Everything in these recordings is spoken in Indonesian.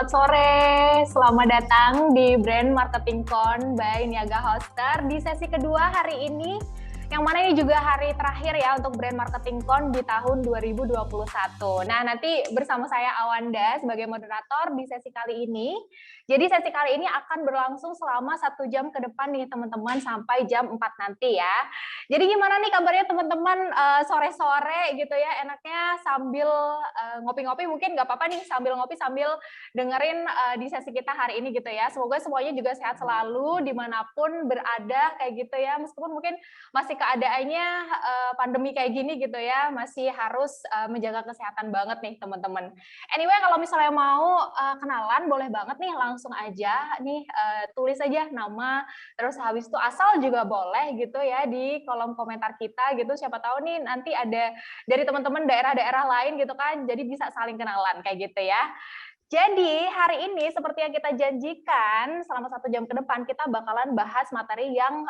selamat sore. Selamat datang di Brand Marketing Con by Niaga Hoster di sesi kedua hari ini. Yang mana ini juga hari terakhir ya untuk Brand Marketing Con di tahun 2021. Nah, nanti bersama saya Awanda sebagai moderator di sesi kali ini. Jadi sesi kali ini akan berlangsung selama 1 jam ke depan nih teman-teman sampai jam 4 nanti ya. Jadi gimana nih kabarnya teman-teman sore-sore gitu ya, enaknya sambil ngopi-ngopi, mungkin nggak apa-apa nih sambil ngopi sambil dengerin di sesi kita hari ini gitu ya. Semoga semuanya juga sehat selalu dimanapun berada kayak gitu ya, meskipun mungkin masih keadaannya pandemi kayak gini gitu ya, masih harus menjaga kesehatan banget nih teman-teman. Anyway, kalau misalnya mau kenalan boleh banget nih, langsung aja nih tulis aja nama, terus habis itu asal juga boleh gitu ya di kolom komentar kita gitu. Siapa tahu nih nanti ada dari teman-teman daerah-daerah lain gitu kan, jadi bisa saling kenalan kayak gitu ya. Jadi hari ini seperti yang kita janjikan selama 1 jam ke depan kita bakalan bahas materi yang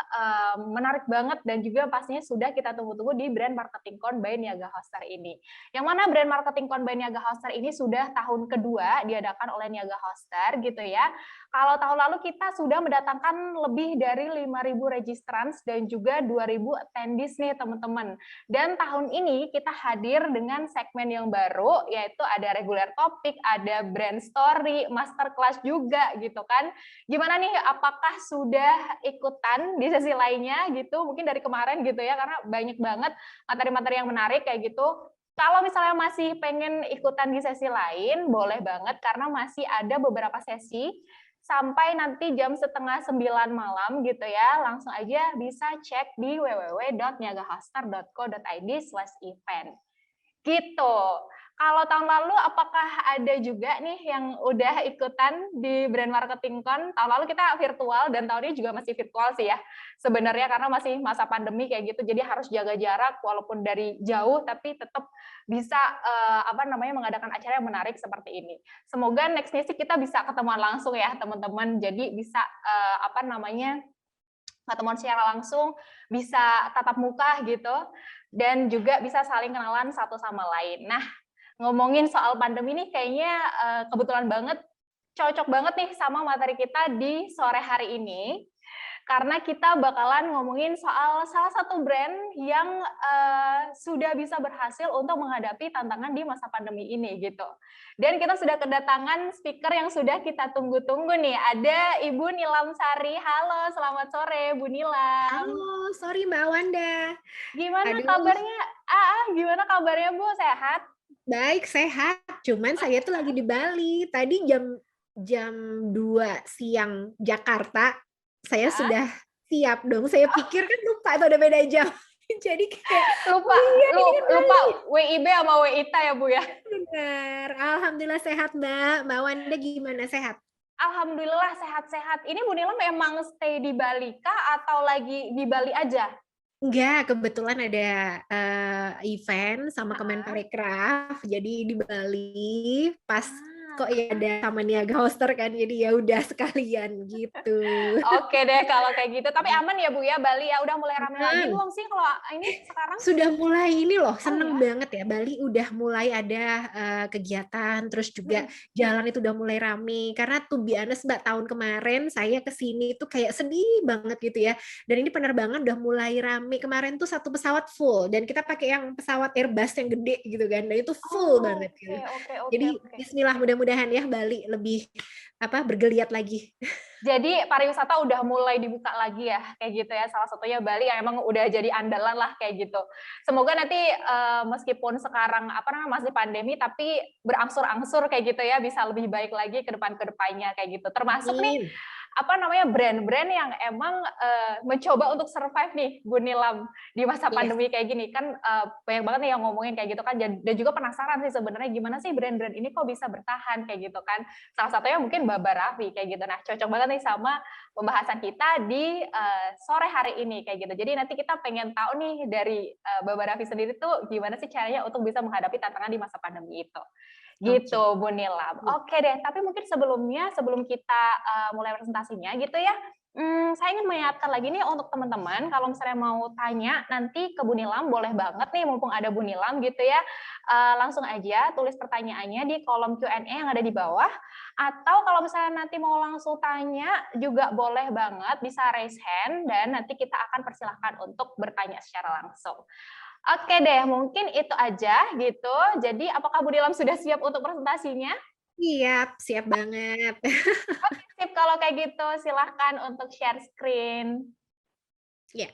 menarik banget dan juga pastinya sudah kita tunggu-tunggu di Brand Marketing Con by Niaga Hoster ini. Yang mana Brand Marketing Con by Niaga Hoster ini sudah tahun kedua diadakan oleh Niaga Hoster gitu ya. Kalau tahun lalu kita sudah mendatangkan lebih dari 5.000 registrants dan juga 2.000 attendees nih teman-teman. Dan tahun ini kita hadir dengan segmen yang baru, yaitu ada regular topik, ada brand story, masterclass juga gitu kan. Gimana nih, apakah sudah ikutan di sesi lainnya gitu, mungkin dari kemarin gitu ya, karena banyak banget materi-materi yang menarik kayak gitu. Kalau misalnya masih pengen ikutan di sesi lain, boleh banget karena masih ada beberapa sesi sampai nanti jam 8:30 malam gitu ya. Langsung aja bisa cek di www.niagahoster.co.id/event. Gitu. Kalau tahun lalu apakah ada juga nih yang udah ikutan di Brand Marketing Con? Tahun lalu kita virtual dan tahun ini juga masih virtual sih ya. Sebenarnya karena masih masa pandemi kayak gitu, jadi harus jaga jarak walaupun dari jauh tapi tetap bisa mengadakan acara yang menarik seperti ini. Semoga next sih kita bisa ketemuan langsung ya teman-teman. Jadi bisa ketemuan secara langsung, bisa tatap muka gitu, dan juga bisa saling kenalan satu sama lain. Nah, ngomongin soal pandemi nih kayaknya kebetulan banget, cocok banget nih sama materi kita di sore hari ini, karena kita bakalan ngomongin soal salah satu brand yang sudah bisa berhasil untuk menghadapi tantangan di masa pandemi ini gitu. Dan kita sudah kedatangan speaker yang sudah kita tunggu-tunggu nih. Ada Ibu Nilam Sari. Halo, selamat sore Bu Nilam. Halo, sorry Mbak Wanda. Gimana Aduh, kabarnya? Gimana kabarnya Bu? Sehat? baik, sehat. Cuman saya tuh lagi di Bali. Tadi jam jam 2 siang Jakarta, saya Ah, sudah siap dong. Saya pikir kan lupa tuh ada beda jam. Jadi kayak, lupa oh iya ini kan lupa Bali. WIB sama WITA ya Bu ya? Benar. Alhamdulillah sehat Mbak. Mbak Wanda gimana, sehat? Alhamdulillah sehat-sehat. Ini Bu Nilam memang stay di Bali kah atau lagi di Bali aja? Enggak, kebetulan ada event sama Heeh. Kemenparekraf, jadi di Bali pas kok Ah. ya ada sama Niaga Hoster kan, jadi ya udah sekalian gitu. Oke deh kalau kayak gitu. Tapi aman ya Bu ya Bali ya? Udah mulai rame lagi Aman. belum sih kalau ini sekarang? Sudah mulai ini loh, Oh seneng ya? banget ya, Bali udah mulai ada, kegiatan, terus juga Mhm. jalan itu udah mulai rame. Karena to be honest Mbak, tahun kemarin saya ke sini tuh kayak sedih banget gitu ya, dan ini penerbangan udah mulai rame. Kemarin tuh 1 pesawat full, dan kita pakai yang pesawat Airbus yang gede gitu kan, dan itu full banget Oke gitu. oke oke Jadi oke. bismillah mudah-mudahan ya Bali lebih, bergeliat lagi. Jadi pariwisata udah mulai dibuka lagi ya, kayak gitu ya. Salah satunya Bali yang emang udah jadi andalan lah kayak gitu. Semoga nanti meskipun sekarang masih pandemi, tapi berangsur-angsur kayak gitu ya, bisa lebih baik lagi ke depannya kayak gitu. Termasuk nih Amin. brand-brand yang emang mencoba untuk survive nih Bu Nilam di masa Yes. pandemi kayak gini kan, banyak banget nih yang ngomongin kayak gitu kan, dan juga penasaran sih sebenarnya gimana sih brand-brand ini kok bisa bertahan kayak gitu kan. Salah satunya mungkin Baba Raffi kayak gitu. Nah, cocok banget nih sama pembahasan kita di sore hari ini kayak gitu. Jadi nanti kita pengen tahu nih dari Baba Raffi sendiri tuh gimana sih caranya untuk bisa menghadapi tantangan di masa pandemi itu. Gitu, Oke. Bu Nilam. Oke deh, tapi mungkin sebelum kita mulai presentasinya gitu ya, Saya ingin mengingatkan lagi nih untuk teman-teman, kalau misalnya mau tanya nanti ke Bu Nilam, boleh banget nih mumpung ada Bu Nilam gitu ya, langsung aja tulis pertanyaannya di kolom Q&A yang ada di bawah, atau kalau misalnya nanti mau langsung tanya juga boleh banget, bisa raise hand dan nanti kita akan persilahkan untuk bertanya secara langsung. Oke deh, mungkin itu aja gitu. Jadi apakah Bu Nilam sudah siap untuk presentasinya? Siap, siap banget. Oke sip, kalau kayak gitu silahkan untuk share screen. Ya.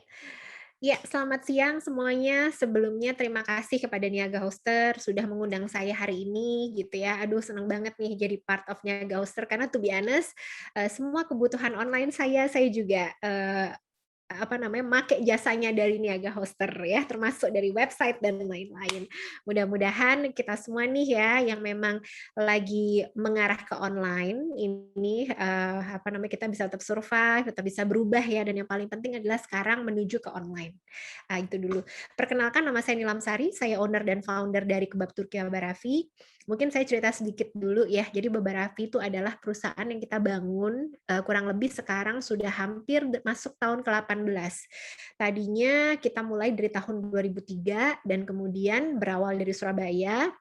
Ya, selamat siang semuanya. Sebelumnya terima kasih kepada Niaga Hoster sudah mengundang saya hari ini gitu ya. Aduh senang banget nih jadi part of Niaga Hoster karena to be honest, semua kebutuhan online saya juga, apa namanya, make jasanya dari Niaga Hoster ya, termasuk dari website dan lain-lain. Mudah-mudahan kita semua nih ya, yang memang lagi mengarah ke online ini, apa namanya, kita bisa tetap survive, tetap bisa berubah ya, dan yang paling penting adalah sekarang menuju ke online. Itu dulu. Perkenalkan nama saya Nilam Sari, saya owner dan founder dari Kebab Turki Babarafi. Mungkin saya cerita sedikit dulu ya. Jadi Babarafi itu adalah perusahaan yang kita bangun kurang lebih sekarang sudah hampir masuk tahun ke-18. Tadinya kita mulai dari tahun 2003 dan kemudian berawal dari Surabaya.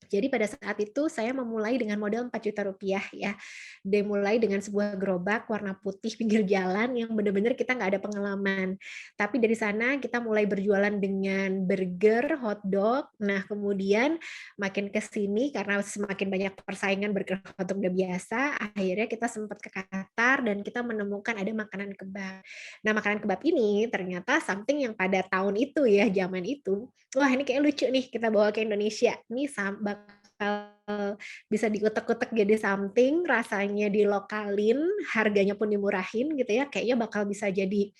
Jadi pada saat itu saya memulai dengan modal Rp4.000.000 ya. Dimulai dengan sebuah gerobak warna putih pinggir jalan yang benar-benar kita nggak ada pengalaman. Tapi dari sana kita mulai berjualan dengan burger, hotdog. Nah kemudian makin ke sini karena semakin banyak persaingan burger, hotdog udah biasa, akhirnya kita sempat ke Qatar dan kita menemukan ada makanan kebab. Nah makanan kebab ini ternyata something yang pada tahun itu ya, zaman itu, wah ini kayak lucu nih kita bawa ke Indonesia. Ini bakal bisa dikutek-kutek jadi something, rasanya dilokalin, harganya pun dimurahin gitu ya, kayaknya bakal bisa jadi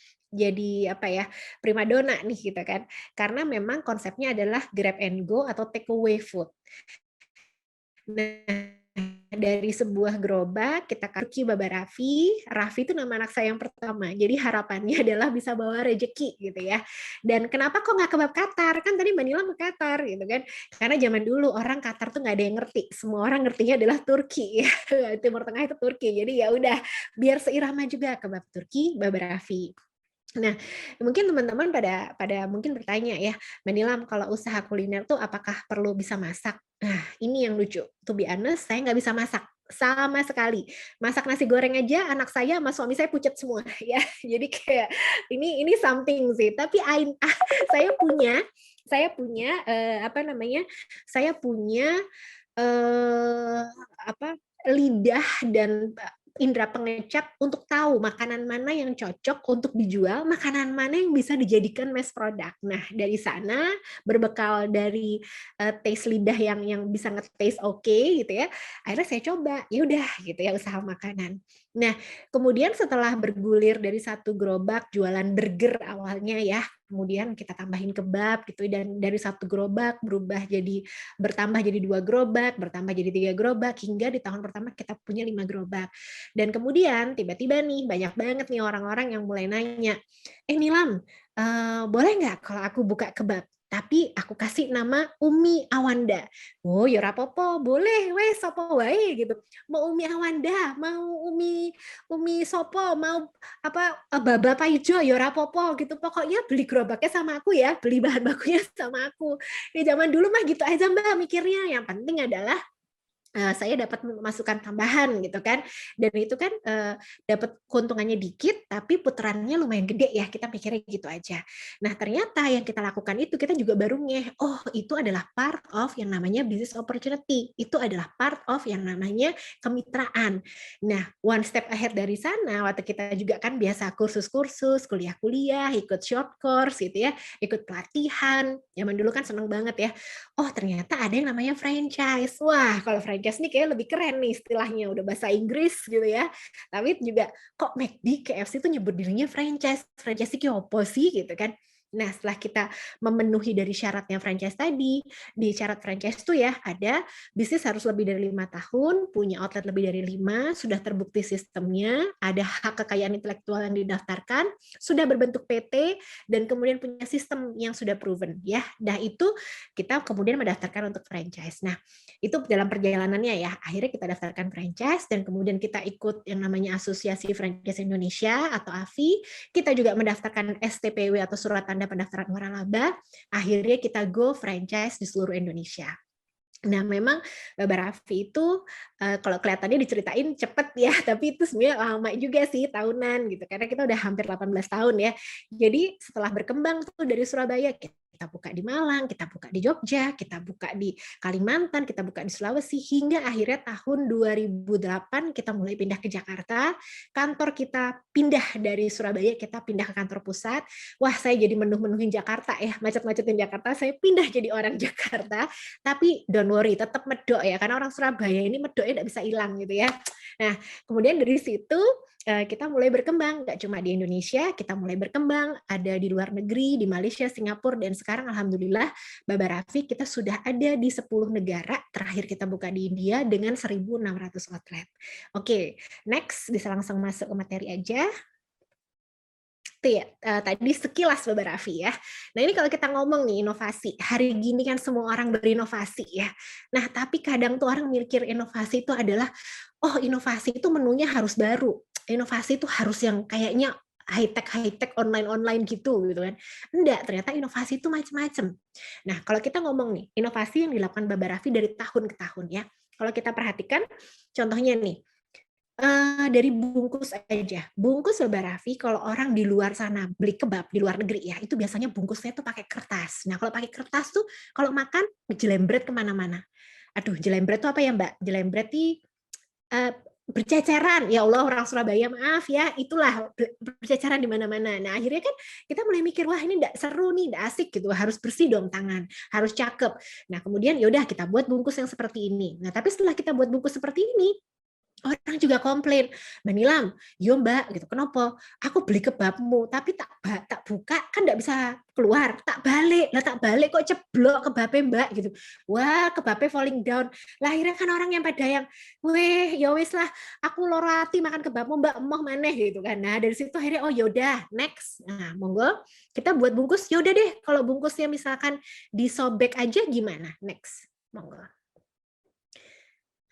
apa ya, primadona nih gitu kan. Karena memang konsepnya adalah grab and go atau take away food. Nah, dari sebuah gerobak kita Turki Baba Raffi. Raffi itu nama anak saya yang pertama. Jadi harapannya adalah bisa bawa rezeki gitu ya. Dan kenapa kok nggak kebab Qatar? Kan tadi Mbak Nila ke Qatar gitu kan. Karena zaman dulu orang Qatar tuh nggak ada yang ngerti. Semua orang ngertinya adalah Turki. Timur Tengah itu Turki. Jadi ya udah biar seirama juga kebab Turki Baba Raffi. Nah, mungkin teman-teman pada mungkin bertanya ya, Mbak Nilam kalau usaha kuliner tuh apakah perlu bisa masak? Nah, ini yang lucu. To be honest, saya nggak bisa masak sama sekali. Masak nasi goreng aja anak saya sama suami saya pucat semua ya. Jadi kayak ini something sih. Tapi saya punya apa namanya? Saya punya apa lidah dan indera pengecap untuk tahu makanan mana yang cocok untuk dijual, makanan mana yang bisa dijadikan mass product. Nah, dari sana berbekal dari taste lidah yang bisa nge-taste oke gitu ya. Akhirnya saya coba, ya udah gitu ya usaha makanan. Nah, kemudian setelah bergulir dari satu gerobak jualan burger awalnya ya, kemudian kita tambahin kebab gitu dan dari satu gerobak bertambah jadi 2 gerobak, bertambah jadi 3 gerobak hingga di tahun pertama kita punya 5 gerobak. Dan kemudian tiba-tiba nih banyak banget nih orang-orang yang mulai nanya, Nilam, boleh nggak kalau aku buka kebab? Tapi aku kasih nama Umi Awanda. Oh ya rapopo, boleh wes sopo wae gitu. Mau Umi Awanda, mau Umi sopo, mau apa Baba Paijo ya rapopo gitu. Pokoknya beli gerobaknya sama aku ya, beli bahan bakunya sama aku. Di zaman dulu mah gitu aja Mbak mikirnya. Yang penting adalah saya dapat masukan tambahan gitu kan, dan itu kan dapat keuntungannya dikit tapi putarannya lumayan gede ya, kita pikirnya gitu aja. Nah ternyata yang kita lakukan itu kita juga baru ngeh, oh itu adalah part of yang namanya business opportunity, itu adalah part of yang namanya kemitraan. Nah one step ahead dari sana, waktu kita juga kan biasa kursus-kursus, kuliah-kuliah, ikut short course gitu ya, ikut pelatihan, zaman dulu kan seneng banget ya, oh ternyata ada yang namanya franchise. Wah, kalau franchise nih kayaknya lebih keren nih istilahnya, udah bahasa Inggris gitu ya. Tapi juga kok McD, KFC tuh nyebut dirinya franchise. Franchise itu apa sih gitu kan. Nah, setelah kita memenuhi dari syaratnya franchise tadi, di syarat franchise itu ya ada bisnis harus lebih dari 5 tahun, punya outlet lebih dari 5, sudah terbukti sistemnya, ada hak kekayaan intelektual yang didaftarkan, sudah berbentuk PT, dan kemudian punya sistem yang sudah proven. Ya, nah itu kita kemudian mendaftarkan untuk franchise. Nah, itu dalam perjalanannya ya, akhirnya kita daftarkan franchise, dan kemudian kita ikut yang namanya Asosiasi Franchise Indonesia atau AFI, kita juga mendaftarkan STPW atau Surat Tanda Pendaftaran Waralaba, akhirnya kita go franchise di seluruh Indonesia. Nah, memang Mbak Raffi itu kalau kelihatannya diceritain cepet ya, tapi itu sebenarnya lama juga sih, tahunan gitu. Karena kita udah hampir 18 tahun ya. Jadi setelah berkembang tuh dari Surabaya, kita buka di Malang, kita buka di Jogja, kita buka di Kalimantan, kita buka di Sulawesi, hingga akhirnya tahun 2008 kita mulai pindah ke Jakarta. Kantor kita pindah dari Surabaya, kita pindah ke kantor pusat. Wah, saya jadi menuhin Jakarta ya, macet-macetin Jakarta, saya pindah jadi orang Jakarta. Tapi don't worry, tetap medok ya, karena orang Surabaya ini medoknya tidak bisa hilang gitu ya. Nah, kemudian dari situ kita mulai berkembang, nggak cuma di Indonesia, kita mulai berkembang, ada di luar negeri, di Malaysia, Singapura, dan sekarang alhamdulillah Mbak Raffi kita sudah ada di 10 negara, terakhir kita buka di India dengan 1.600 outlet. Oke, next, bisa langsung masuk ke materi aja. Itu ya, tadi sekilas Mbak Raffi ya. Nah ini kalau kita ngomong nih inovasi, hari gini kan semua orang berinovasi ya. Nah tapi kadang tuh orang mikir inovasi itu adalah, oh inovasi itu menunya harus baru, inovasi itu harus yang kayaknya high-tech online gitu kan. Enggak, ternyata inovasi itu macam-macam. Nah kalau kita ngomong nih, inovasi yang dilakukan Mbak Raffi dari tahun ke tahun ya. Kalau kita perhatikan, contohnya nih, dari bungkus aja. Bungkus Mbak Raffi kalau orang di luar sana beli kebab di luar negeri ya, itu biasanya bungkusnya tuh pakai kertas. Nah, kalau pakai kertas tuh kalau makan jelembret kemana-mana. Aduh, jelembret tuh apa ya, Mbak? Jelembret nih berceceran. Ya Allah, orang Surabaya maaf ya, itulah berceceran di mana-mana. Nah, akhirnya kan kita mulai mikir, wah ini enggak seru nih, enggak asik gitu. Harus bersih dong tangan, harus cakep. Nah, kemudian ya udah kita buat bungkus yang seperti ini. Nah, tapi setelah kita buat bungkus seperti ini, orang juga komplain, Mbak Nilam, yo Mbak, gitu. Kenapa? Aku beli kebabmu, tapi tak buka kan nggak bisa keluar, tak balik, lah tak balik kok ceblok kebabnya Mbak, gitu. Wah, kebabnya falling down. Lah akhirnya kan orang yang pada yang, weh, ya wis lah, aku loro ati makan kebabmu Mbak, emoh maneh gitu kan. Nah dari situ akhirnya oh yaudah, next. Nah monggo kita buat bungkus, yaudah deh, kalau bungkusnya misalkan disobek aja gimana? Next, monggo.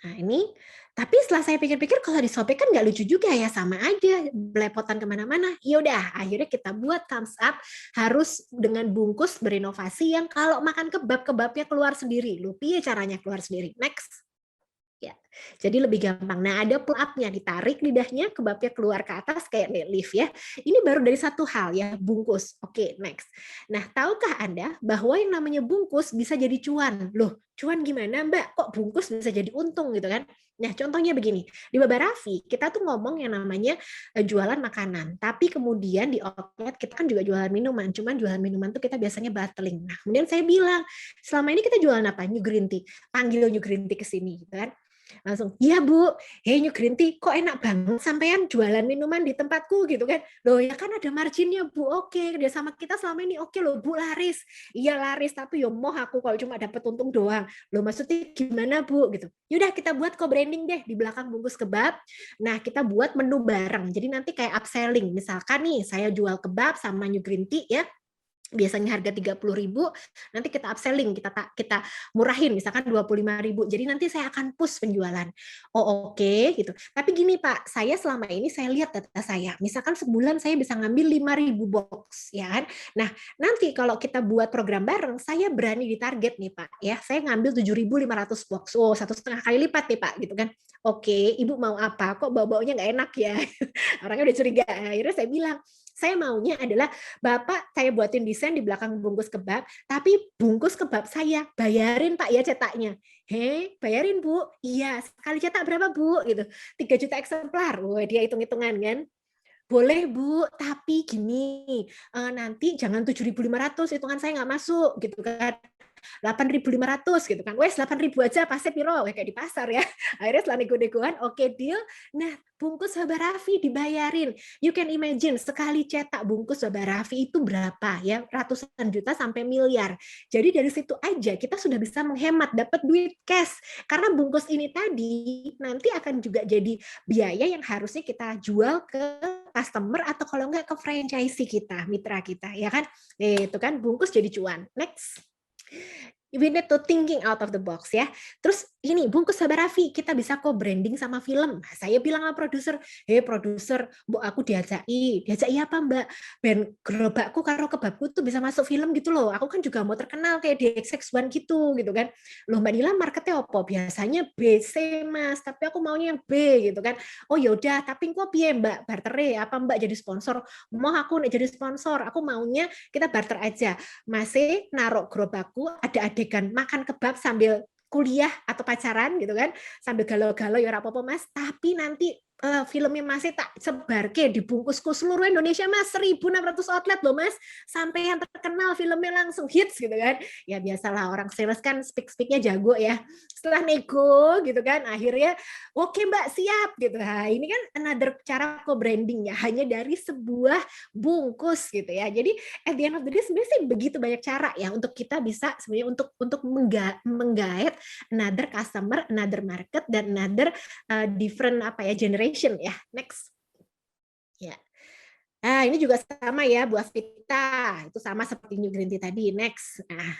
Nah ini, tapi setelah saya pikir-pikir kalau disobek kan nggak lucu juga ya, sama aja belepotan kemana-mana. Ya udah, akhirnya kita buat thumbs up harus dengan bungkus berinovasi yang kalau makan kebab, kebabnya keluar sendiri. Lupa ya caranya keluar sendiri. Next. Ya, jadi lebih gampang. Nah, ada pull up-nya, ditarik lidahnya, kebabnya keluar ke atas kayak lift ya. Ini baru dari satu hal ya, bungkus. Oke, next. Nah, tahukah Anda bahwa yang namanya bungkus bisa jadi cuan? Loh, cuan gimana Mbak? Kok bungkus bisa jadi untung gitu kan? Nah, contohnya begini, di Mbak Raffi, kita tuh ngomong yang namanya jualan makanan, tapi kemudian di outlet kita kan juga jualan minuman, cuman jualan minuman tuh kita biasanya bottling. Nah, kemudian saya bilang, selama ini kita jualan apa? New Green Tea. Panggil New Green Tea ke sini, gitu kan. Langsung, iya Bu, hey New Green Tea, kok enak banget sampean jualan minuman di tempatku gitu kan. Loh ya kan ada marginnya Bu, oke, kerja sama kita selama ini oke loh Bu, laris. Iya laris, tapi yo moh aku kalau cuma dapat untung doang. Loh maksudnya gimana Bu gitu. Yaudah kita buat co-branding deh di belakang bungkus kebab. Nah kita buat menu bareng, jadi nanti kayak upselling. Misalkan nih saya jual kebab sama New Green Tea ya, biasanya harga 30.000, nanti kita upselling, kita murahin misalkan 25.000. Jadi nanti saya akan push penjualan. Oh oke gitu. Tapi gini Pak, saya selama ini saya lihat data saya. Misalkan sebulan saya bisa ngambil 5.000 box ya kan. Nah, nanti kalau kita buat program bareng, saya berani ditarget nih Pak ya. Saya ngambil 7.500 box. Oh, 1,5 kali lipat nih Pak gitu kan. Oke, Ibu mau apa? Kok bau-baunya nggak enak ya? Orangnya udah curiga. Akhirnya saya bilang, saya maunya adalah Bapak saya buatin desain di belakang bungkus kebab, tapi bungkus kebab saya bayarin Pak ya cetaknya. Hei, bayarin Bu. Iya, sekali cetak berapa Bu? Gitu. 3 juta eksemplar. Wah, dia hitung-hitungan kan. Boleh Bu, tapi gini, nanti jangan 7.500, hitungan saya nggak masuk gitu kan. 8.500 gitu kan. Wes 8.000 aja pasti piro kayak di pasar ya. Akhirnya setelah nego-negoan oke deal. Nah, bungkus Baba Raffi dibayarin. You can imagine sekali cetak bungkus Baba Raffi itu berapa ya? Ratusan juta sampai miliar. Jadi dari situ aja kita sudah bisa menghemat, dapat duit cash. Karena bungkus ini tadi nanti akan juga jadi biaya yang harusnya kita jual ke customer atau kalau enggak ke franchisee kita, mitra kita, ya kan? Itu kan bungkus jadi cuan. Next. We need to thinking out of the box ya. Terus ini bungkus Baba Raffi kita bisa co-branding sama film. Nah, saya bilang sama produser, produser, mbok aku diajaki apa Mbak? Ben gerobakku karo kebabku tuh bisa masuk film gitu loh. Aku kan juga mau terkenal kayak di XX1 gitu kan. Loh Mbak Nila marketnya apa? Biasanya BC Mas, tapi aku maunya yang B gitu kan. Oh yaudah, tapi kok piye Mbak? Bartere apa Mbak jadi sponsor? Mau aku nih jadi sponsor, aku maunya kita barter aja. Masih naruh gerobakku ada adegan makan kebab sambil kuliah atau pacaran gitu kan, sambil galau-galau ya apa-apa Mas, tapi nanti filmnya masih tak sebarke dibungkusku seluruh Indonesia Mas, 1.600 outlet loh Mas, sampai yang terkenal filmnya langsung hits gitu kan. Ya biasalah orang sales kan speak-speaknya jago ya. Setelah nego gitu kan, akhirnya oke Mbak siap gitu. Nah, ini kan another cara co-branding ya, hanya dari sebuah bungkus gitu ya. Jadi at the end of the day sebenarnya sih begitu banyak cara ya untuk kita bisa sebenarnya untuk menggait another customer, another market dan another different apa ya generation ya. Next. Ya. Nah, ini juga sama ya buah vita. Itu sama seperti New Green Tea tadi. Next. Nah,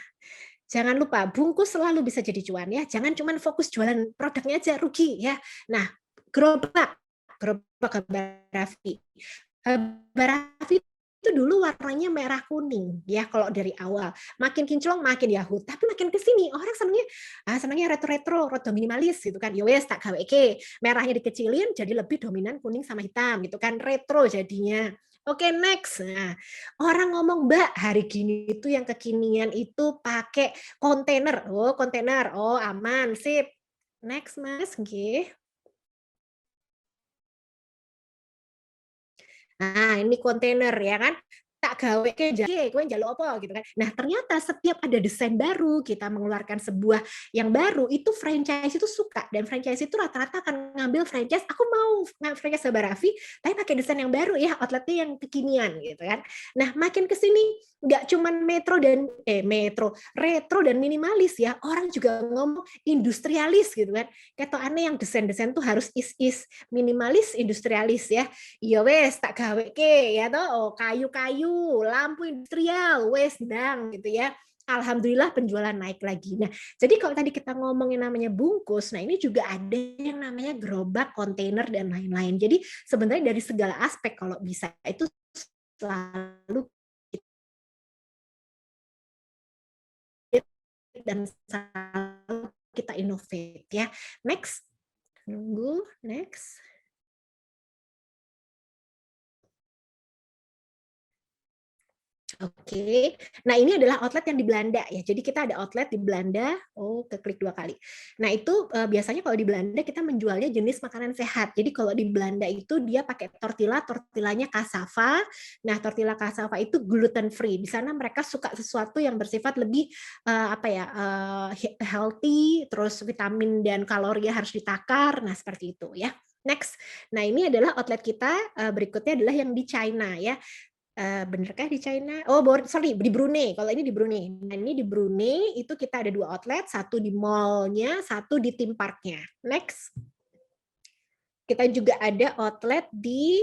jangan lupa bungkus selalu bisa jadi cuan ya. Jangan cuma fokus jualan produknya aja rugi ya. Nah, gerobak Baba Raffi. Baba Raffi itu dulu warnanya merah kuning ya kalau dari awal, makin kinclong makin yahut, tapi makin kesini orang senangnya retro rada minimalis gitu kan. Ya wes tak gawe merahnya dikecilin jadi lebih dominan kuning sama hitam gitu kan, retro jadinya. Oke, next. Nah, orang ngomong Mbak hari gini itu yang kekinian itu pakai kontainer. Oh, kontainer. Oh, aman, sip. Next, Mas. Nggih. Nah, ini kontainer ya kan, tak gawe ke kowe njaluk apa gitu kan. Nah, ternyata setiap ada desain baru, kita mengeluarkan sebuah yang baru, itu franchise itu suka dan franchise itu rata-rata akan ngambil franchise, aku mau franchise Baba Raffi, tapi pakai desain yang baru ya, outletnya yang kekinian gitu kan. Nah, makin ke sini nggak cuman retro dan minimalis ya, orang juga ngomong industrialis gitu kan. Ketokane yang desain-desain tuh harus is minimalis industrialis ya. Iya wes tak gawe ke ya toh, oh, kayu-kayu, lampu industrial, wes ndang gitu ya. Alhamdulillah penjualan naik lagi. Nah, jadi kalau tadi kita ngomongin namanya bungkus, nah ini juga ada yang namanya gerobak, kontainer dan lain-lain. Jadi sebenarnya dari segala aspek kalau bisa itu selalu dan selalu kita innovate ya. Next. Nunggu, next. Oke, nah ini adalah outlet yang di Belanda ya. Jadi kita ada outlet di Belanda. Oh, keklik 2 kali. Nah itu biasanya kalau di Belanda kita menjualnya jenis makanan sehat. Jadi kalau di Belanda itu dia pakai tortillanya cassava. Nah tortilla cassava itu gluten free. Di sana mereka suka sesuatu yang bersifat lebih healthy, terus vitamin dan kalori harus ditakar. Nah seperti itu ya. Next. Nah ini adalah outlet kita. Berikutnya adalah yang di China ya. Benerkah di China? Oh, sorry, di Brunei. Kalau ini di Brunei. Nah, ini di Brunei itu kita ada 2 outlet, satu di mall-nya, satu di theme park-nya. Next. Kita juga ada outlet di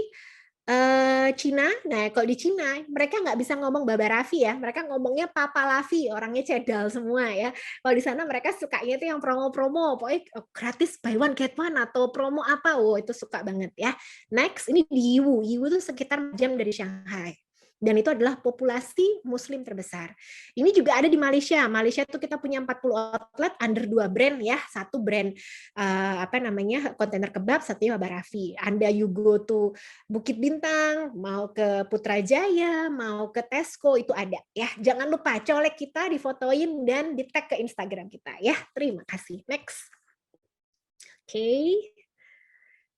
Cina. Nah, kalau di Cina mereka nggak bisa ngomong Baba Raffi ya, mereka ngomongnya Papa Raffi, orangnya cedal semua ya. Kalau di sana mereka sukanya itu yang promo-promo, pokoknya gratis buy one get one atau promo apa, oh itu suka banget ya. Next, ini di Yiwu. Yiwu itu sekitar jam dari Shanghai. Dan itu adalah populasi muslim terbesar. Ini juga ada di Malaysia. Malaysia itu kita punya 40 outlet under 2 brand ya. Satu brand kontainer kebab, satunya Baba Raffi. Anda you go to Bukit Bintang, mau ke Putrajaya, mau ke Tesco itu ada ya. Jangan lupa colek kita, difotoin dan di-tag ke Instagram kita ya. Terima kasih. Next. Oke.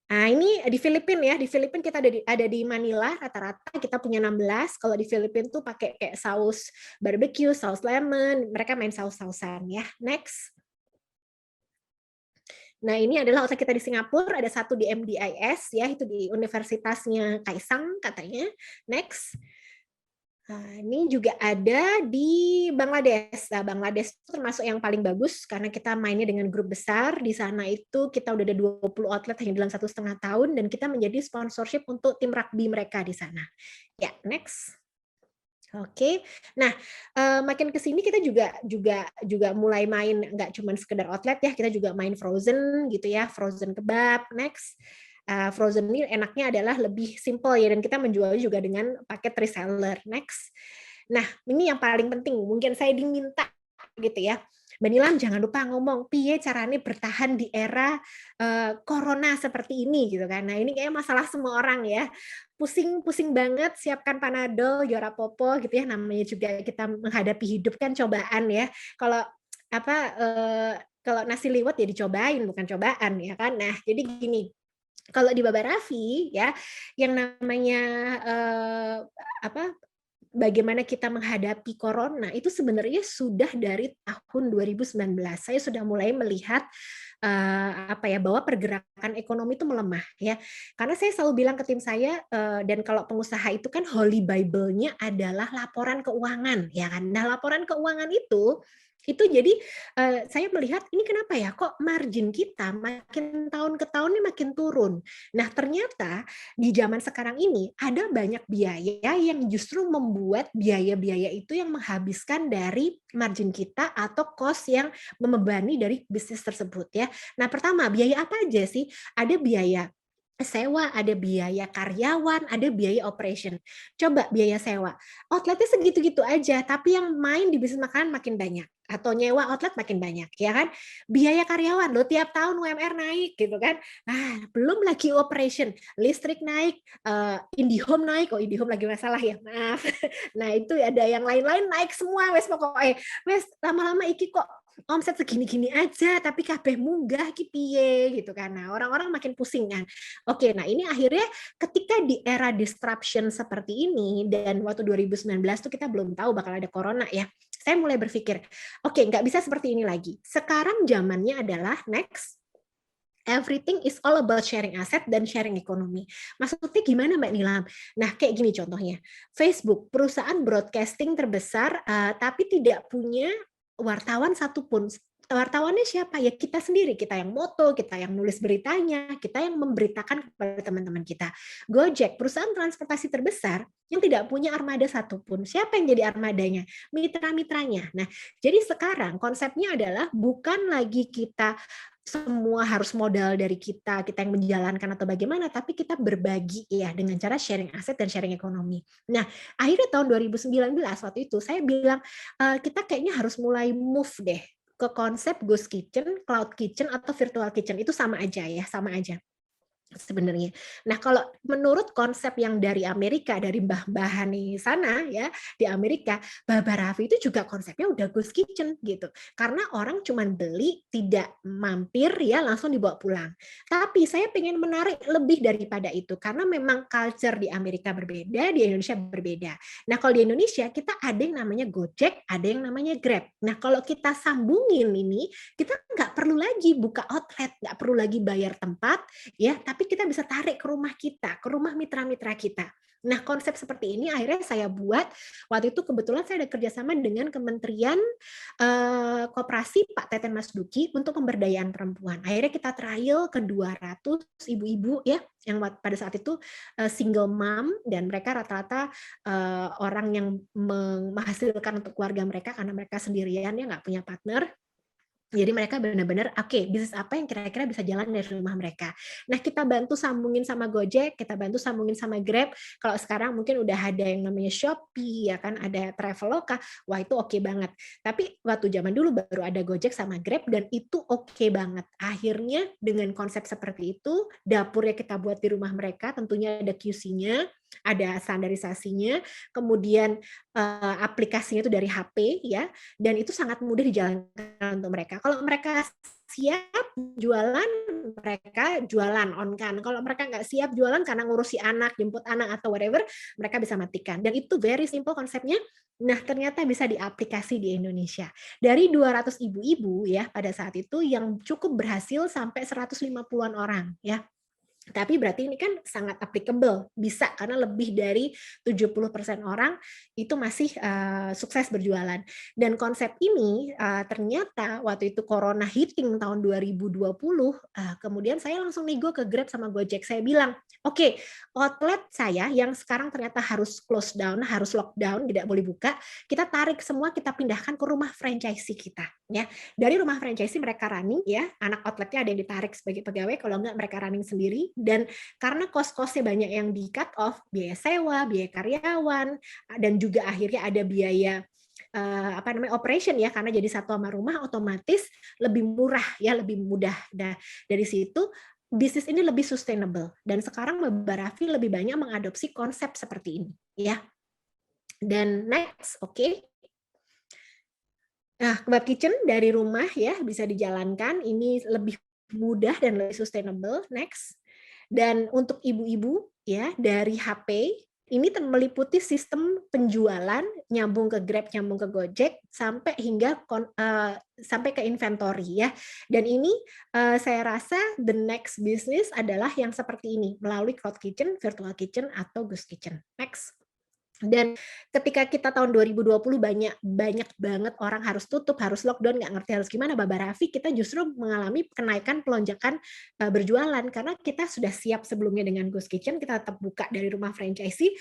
Nah, ini di Filipina ya, di Filipina kita ada di Manila, rata-rata kita punya 16, kalau di Filipina tuh pakai kayak saus barbecue, saus lemon, mereka main saus-sausan ya. Next. Nah, ini adalah outlet kita di Singapura, ada satu di MDIS ya, itu di Universitasnya Kaesang katanya. Next. Nah, ini juga ada di Bangladesh. Nah, Bangladesh itu termasuk yang paling bagus karena kita mainnya dengan grup besar. Di sana itu kita udah ada 20 outlet hanya dalam 1,5 tahun dan kita menjadi sponsorship untuk tim rugby mereka di sana. Ya, next. Oke. Nah, makin ke sini kita juga juga juga mulai main nggak cuma sekedar outlet ya, kita juga main frozen gitu ya, frozen kebab. Next. Frozen ini enaknya adalah lebih simple ya dan kita menjualnya juga dengan paket reseller. Next. Nah, ini yang paling penting, mungkin saya diminta gitu ya. Mbak Nilam jangan lupa ngomong piye caranya bertahan di era corona seperti ini gitu kan. Nah, ini kayak masalah semua orang ya. Pusing-pusing banget siapkan Panadol, Yorapopo gitu ya, namanya juga kita menghadapi hidup kan cobaan ya. Kalau apa kalau nasi liwet ya dicobain bukan cobaan ya kan. Nah, jadi gini, kalau di Baba Raffi ya, yang namanya apa bagaimana kita menghadapi corona itu sebenarnya sudah dari tahun 2019. Saya sudah mulai melihat apa ya bahwa pergerakan ekonomi itu melemah ya. Karena saya selalu bilang ke tim saya dan kalau pengusaha itu kan holy bible-nya adalah laporan keuangan ya kan. Nah, laporan keuangan itu jadi saya melihat ini kenapa ya kok margin kita makin tahun ke tahun ini makin turun. Nah, ternyata di zaman sekarang ini ada banyak biaya yang justru membuat biaya-biaya itu yang menghabiskan dari margin kita atau cost yang membebani dari bisnis tersebut ya. Nah, pertama biaya apa aja sih? Ada biaya sewa, ada biaya karyawan, ada biaya operation. Coba biaya sewa. Outletnya segitu-gitu aja, tapi yang main di bisnis makanan makin banyak atau nyewa outlet makin banyak, ya kan? Biaya karyawan loh tiap tahun UMR naik gitu kan. Nah, belum lagi operation, listrik naik, IndiHome naik, oh IndiHome lagi masalah ya, maaf. Nah, itu ada yang lain-lain naik semua wes pokoknya. Wes lama-lama iki kok omset segini-gini aja tapi kabeh munggah ki piye gitu kan. Nah, orang-orang makin pusing kan. Oke, nah ini akhirnya ketika di era disruption seperti ini dan waktu 2019 tuh kita belum tahu bakal ada corona ya. Saya mulai berpikir, oke, nggak bisa seperti ini lagi. Sekarang zamannya adalah next. Everything is all about sharing aset dan sharing ekonomi. Maksudnya gimana Mbak Nilam? Nah, kayak gini contohnya. Facebook, perusahaan broadcasting terbesar, tapi tidak punya wartawan satupun. Wartawannya siapa? Ya kita sendiri, kita yang moto, kita yang nulis beritanya, kita yang memberitakan kepada teman-teman kita. Gojek, perusahaan transportasi terbesar yang tidak punya armada satupun. Siapa yang jadi armadanya? Mitra-mitranya. Nah, jadi sekarang konsepnya adalah bukan lagi kita semua harus modal dari kita yang menjalankan atau bagaimana, tapi kita berbagi ya dengan cara sharing aset dan sharing ekonomi. Nah, akhirnya tahun 2019 waktu itu saya bilang kita kayaknya harus mulai move deh ke konsep ghost kitchen, cloud kitchen atau virtual kitchen itu sama aja ya, sama aja sebenarnya. Nah, kalau menurut konsep yang dari Amerika, dari mbah-mbahan di sana ya, di Amerika, Baba Raffi itu juga konsepnya udah ghost kitchen gitu. Karena orang cuman beli, tidak mampir ya langsung dibawa pulang. Tapi saya pengen menarik lebih daripada itu karena memang culture di Amerika berbeda, di Indonesia berbeda. Nah, kalau di Indonesia kita ada yang namanya Gojek, ada yang namanya Grab. Nah, kalau kita sambungin ini, kita nggak perlu lagi buka outlet, nggak perlu lagi bayar tempat, ya, tapi kita bisa tarik ke rumah kita, ke rumah mitra-mitra kita. Nah, konsep seperti ini akhirnya saya buat. Waktu itu kebetulan saya ada kerjasama dengan Kementerian Koperasi Pak Teten Mas Duki untuk pemberdayaan perempuan. Akhirnya kita trial ke 200 ibu-ibu ya, yang pada saat itu single mom dan mereka rata-rata orang yang menghasilkan untuk keluarga mereka karena mereka sendirian ya nggak punya partner. Jadi mereka benar-benar, oke, bisnis apa yang kira-kira bisa jalan dari rumah mereka. Nah, kita bantu sambungin sama Gojek, kita bantu sambungin sama Grab. Kalau sekarang mungkin udah ada yang namanya Shopee, ya kan, ada Traveloka, wah itu oke banget. Tapi waktu zaman dulu baru ada Gojek sama Grab, dan itu oke banget. Akhirnya dengan konsep seperti itu, dapurnya kita buat di rumah mereka, tentunya ada QC-nya, ada standarisasinya, kemudian aplikasinya itu dari HP, ya, dan itu sangat mudah dijalankan untuk mereka. Kalau mereka siap jualan, mereka jualan on kan. Kalau mereka nggak siap jualan karena ngurusi anak, jemput anak atau whatever, mereka bisa matikan. Dan itu very simple konsepnya. Nah, ternyata bisa diaplikasi di Indonesia. Dari 200 ibu-ibu ya pada saat itu yang cukup berhasil sampai 150-an orang ya. Tapi berarti ini kan sangat applicable, bisa karena lebih dari 70% orang itu masih sukses berjualan. Dan konsep ini ternyata waktu itu corona hitting tahun 2020, kemudian saya langsung nego ke Grab sama Gojek. Saya bilang, oke, outlet saya yang sekarang ternyata harus close down, harus lockdown, tidak boleh buka, kita tarik semua, kita pindahkan ke rumah franchisee kita. Ya, dari rumah franchisee mereka running ya, anak outletnya ada yang ditarik sebagai pegawai, kalau enggak mereka running sendiri. Dan karena cost-costnya banyak yang di cut off, biaya sewa, biaya karyawan, dan juga akhirnya ada biaya operation ya, karena jadi satu sama rumah otomatis lebih murah ya, lebih mudah. Nah, dari situ bisnis ini lebih sustainable dan sekarang Baba Raffi lebih banyak mengadopsi konsep seperti ini ya. Dan next, oke. Nah, kebab kitchen dari rumah ya bisa dijalankan, ini lebih mudah dan lebih sustainable. Next. Dan untuk ibu-ibu ya dari HP ini meliputi sistem penjualan nyambung ke Grab, nyambung ke Gojek sampai hingga sampai ke inventory ya. Dan ini saya rasa the next business adalah yang seperti ini melalui cloud kitchen, virtual kitchen atau ghost kitchen. Next. Dan ketika kita tahun 2020 banyak banget orang harus tutup, harus lockdown, nggak ngerti harus gimana, Baba Raffi kita justru mengalami kenaikan pelonjakan berjualan karena kita sudah siap sebelumnya dengan ghost kitchen, kita tetap buka dari rumah franchisee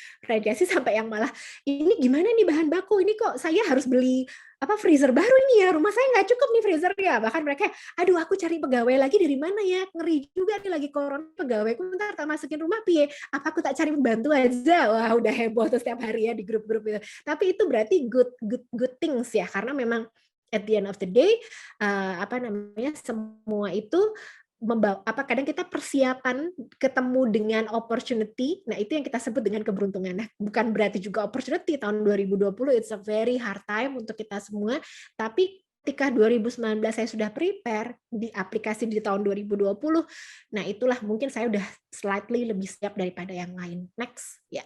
sampai yang malah ini gimana nih bahan baku, ini kok saya harus beli freezer baru ini ya, rumah saya nggak cukup nih freezer ya. Bahkan mereka, aduh aku cari pegawai lagi dari mana ya, ngeri juga nih lagi corona, pegawaiku ntar tak masukin rumah piye, apa aku tak cari pembantu aja. Wah udah heboh tuh setiap hari ya di grup-grup itu. Tapi itu berarti good things ya, karena memang at the end of the day semua itu kadang kita persiapan ketemu dengan opportunity, nah itu yang kita sebut dengan keberuntungan. Nah, bukan berarti juga opportunity tahun 2020 it's a very hard time untuk kita semua, tapi ketika 2019 saya sudah prepare di aplikasi di tahun 2020, nah itulah mungkin saya udah slightly lebih siap daripada yang lain. Next, ya.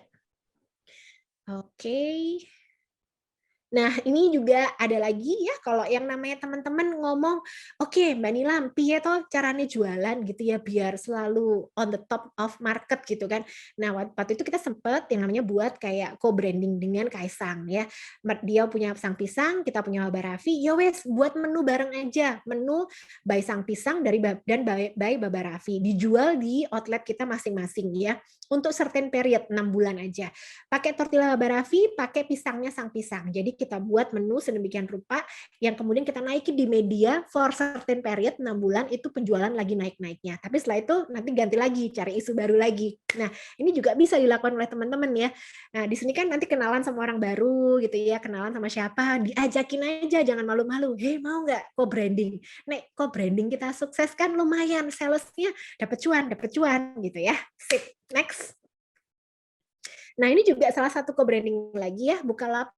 Oke. Nah, ini juga ada lagi ya, kalau yang namanya teman-teman ngomong, oke, Mbak Nilam, piye toh caranya jualan gitu ya, biar selalu on the top of market gitu kan. Nah, waktu itu kita sempat yang namanya buat kayak co-branding dengan Kaisang ya. Dia punya Sang Pisang, kita punya Baba Raffi, ya wes buat menu bareng aja, menu by Sang Pisang dan by Baba Raffi, dijual di outlet kita masing-masing ya, untuk certain period, 6 bulan aja. Pakai tortilla Baba Raffi, pakai pisangnya Sang Pisang. Jadi kita buat menu sedemikian rupa yang kemudian kita naikin di media for certain period 6 bulan itu penjualan lagi naik-naiknya. Tapi setelah itu nanti ganti lagi, cari isu baru lagi. Nah, ini juga bisa dilakukan oleh teman-teman ya. Nah, di sini kan nanti kenalan sama orang baru gitu ya, kenalan sama siapa, diajakin aja, jangan malu-malu. Hey, mau nggak co-branding? Nek, co-branding kita sukses kan lumayan, salesnya dapat cuan gitu ya. Sip, next. Nah, ini juga salah satu co-branding lagi ya, Bukalapak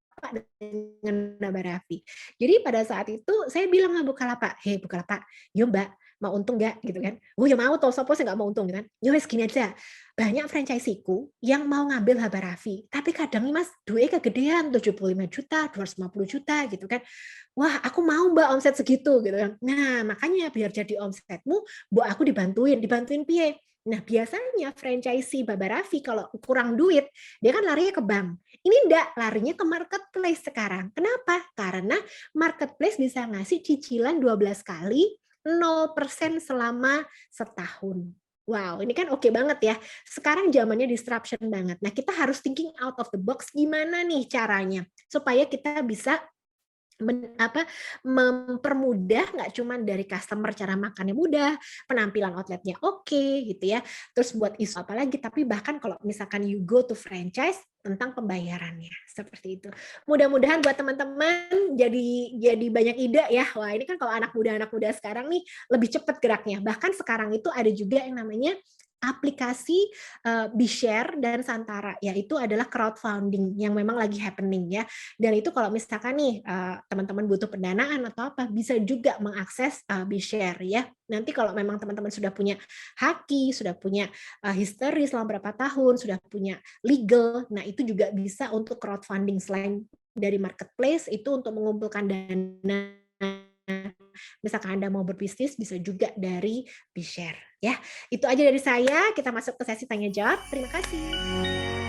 dengan Baba Raffi. Jadi pada saat itu saya bilang sama Bukalapak, "Hei Bukalapak, yo Mbak, mau untung nggak?" Gitu kan. "Oh ya mau toh, sopo sih nggak mau untung," gitu kan. "Ya wes gini aja, banyak franchise-ku yang mau ngambil Baba Raffi, tapi kadang nih Mas, duitnya kegedean, 75 juta, 250 juta gitu kan. Wah, aku mau Mbak omset segitu," gitu kan. "Nah, makanya biar jadi omsetmu, mbok aku dibantuin piye?" Nah, biasanya franchisee Baba Raffi kalau kurang duit, dia kan larinya ke bank. Ini enggak, larinya ke marketplace sekarang. Kenapa? Karena marketplace bisa ngasih cicilan 12 kali, 0% selama setahun. Wow, ini kan oke banget ya. Sekarang zamannya disruption banget. Nah, kita harus thinking out of the box, gimana nih caranya supaya kita bisa mempermudah, nggak cuma dari customer cara makannya mudah, penampilan outletnya oke gitu ya, terus buat isu apalagi, tapi bahkan kalau misalkan you go to franchise tentang pembayarannya seperti itu. Mudah-mudahan buat teman-teman jadi banyak ide ya. Wah, ini kan kalau anak muda sekarang nih lebih cepat geraknya. Bahkan sekarang itu ada juga yang namanya aplikasi BeShare dan Santara, yaitu adalah crowdfunding yang memang lagi happening ya. Dan itu kalau misalkan nih teman-teman butuh pendanaan atau apa, bisa juga mengakses BeShare ya. Nanti kalau memang teman-teman sudah punya haki, sudah punya history selama berapa tahun, sudah punya legal, nah itu juga bisa untuk crowdfunding selain dari marketplace itu untuk mengumpulkan dana. Misalkan Anda mau berbisnis bisa juga dari BeShare ya. Itu aja dari saya, kita masuk ke sesi tanya jawab. Terima kasih.